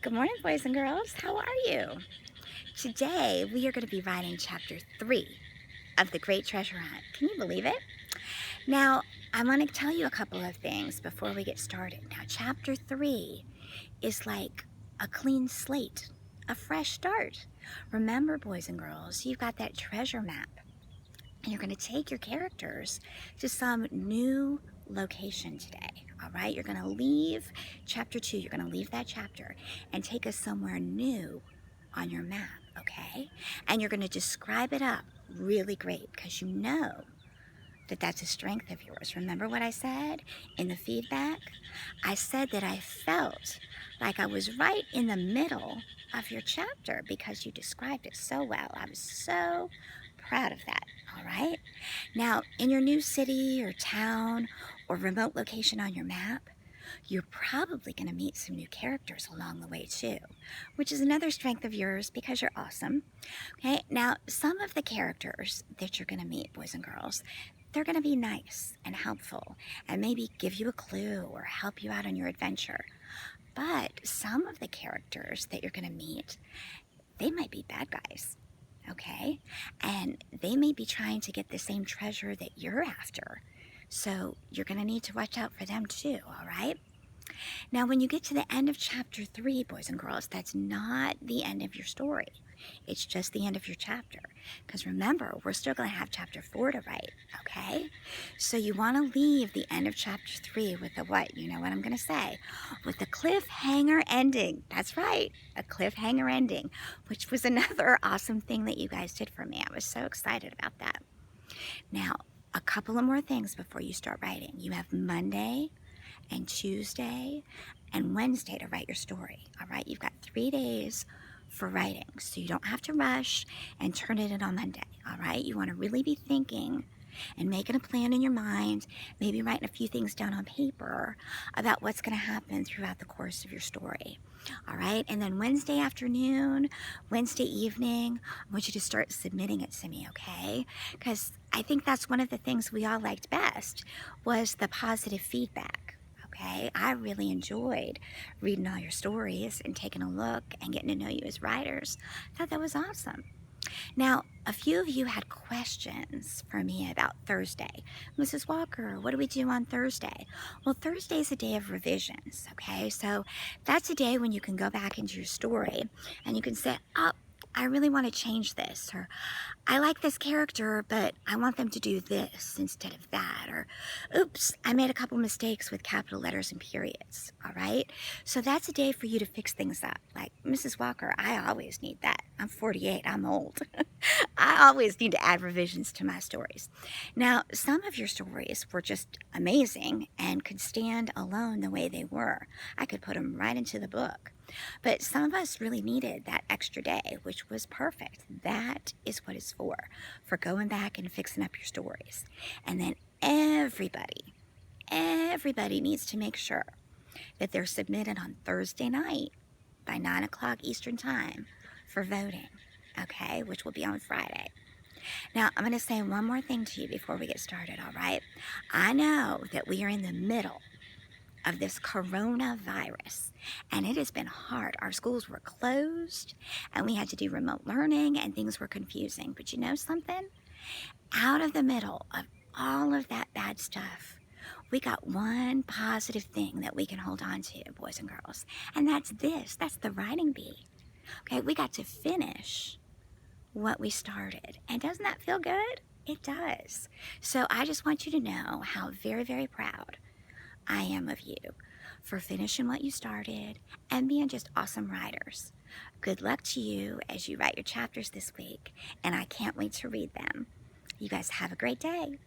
Good morning, boys and girls. How are you? Today, we are going to be writing chapter 3 of The Great Treasure Hunt. Can you believe it? Now, I want to tell you a couple of things before we get started. Now, chapter 3 is like a clean slate, a fresh start. Remember, boys and girls, you've got that treasure map, and you're going to take your characters to some new location today. All right, you're going to leave chapter 2, you're going to leave that chapter and take us somewhere new on your map, okay? And you're going to describe it up really great because you know that that's a strength of yours. Remember what I said in the feedback? I said that I felt like I was right in the middle of your chapter because you described it so well. I was so proud of that, all right? Now, in your new city or town or remote location on your map, you're probably going to meet some new characters along the way too, which is another strength of yours because you're awesome. Okay, now some of the characters that you're going to meet, boys and girls, they're going to be nice and helpful and maybe give you a clue or help you out on your adventure. But some of the characters that you're going to meet, they might be bad guys. Okay, and they may be trying to get the same treasure that you're after. So you're going to need to watch out for them too, all right? Now, when you get to the end of chapter 3, boys and girls, that's not the end of your story. It's just the end of your chapter. Because remember, we're still going to have chapter 4 to write, okay? So you want to leave the end of chapter 3 with a what? You know what I'm going to say? With a cliffhanger ending. That's right, a cliffhanger ending, which was another awesome thing that you guys did for me. I was so excited about that. Now, a couple of more things before you start writing. You have Monday and Tuesday and Wednesday to write your story. All right, you've got 3 days for writing, so you don't have to rush and turn it in on Monday. All right, you want to really be thinking and making a plan in your mind, maybe writing a few things down on paper about what's going to happen throughout the course of your story. All right, and then Wednesday afternoon, Wednesday evening, I want you to start submitting it to me, okay? Because I think that's one of the things we all liked best was the positive feedback. Okay, I really enjoyed reading all your stories and taking a look and getting to know you as writers. I thought that was awesome. Now, a few of you had questions for me about Thursday. Mrs. Walker, what do we do on Thursday? Well, Thursday is a day of revisions, okay? So that's a day when you can go back into your story and you can say, oh, I really want to change this, or I like this character, but I want them to do this instead of that, or oops, I made a couple mistakes with capital letters and periods, all right? So that's a day for you to fix things up. Like, Mrs. Walker, I always need that. I'm 48, I'm old. I always need to add revisions to my stories. Now, some of your stories were just amazing and could stand alone the way they were. I could put them right into the book. But some of us really needed that extra day, which was perfect. That is what it's for going back and fixing up your stories. And then everybody needs to make sure that they're submitted on Thursday night by 9 o'clock Eastern Time for voting, okay, which will be on Friday. Now, I'm going to say one more thing to you before we get started, all right? I know that we are in the middle of this coronavirus, and it has been hard. Our schools were closed, and we had to do remote learning, and things were confusing. But you know something? Out of the middle of all of that bad stuff, we got one positive thing that we can hold on to, boys and girls, and that's this. That's the writing bee. Okay, we got to finish what we started, and doesn't that feel good? It does. So I just want you to know how very, very proud I am of you for finishing what you started and being just awesome writers. Good luck to you as you write your chapters this week, and I can't wait to read them. You guys have a great day.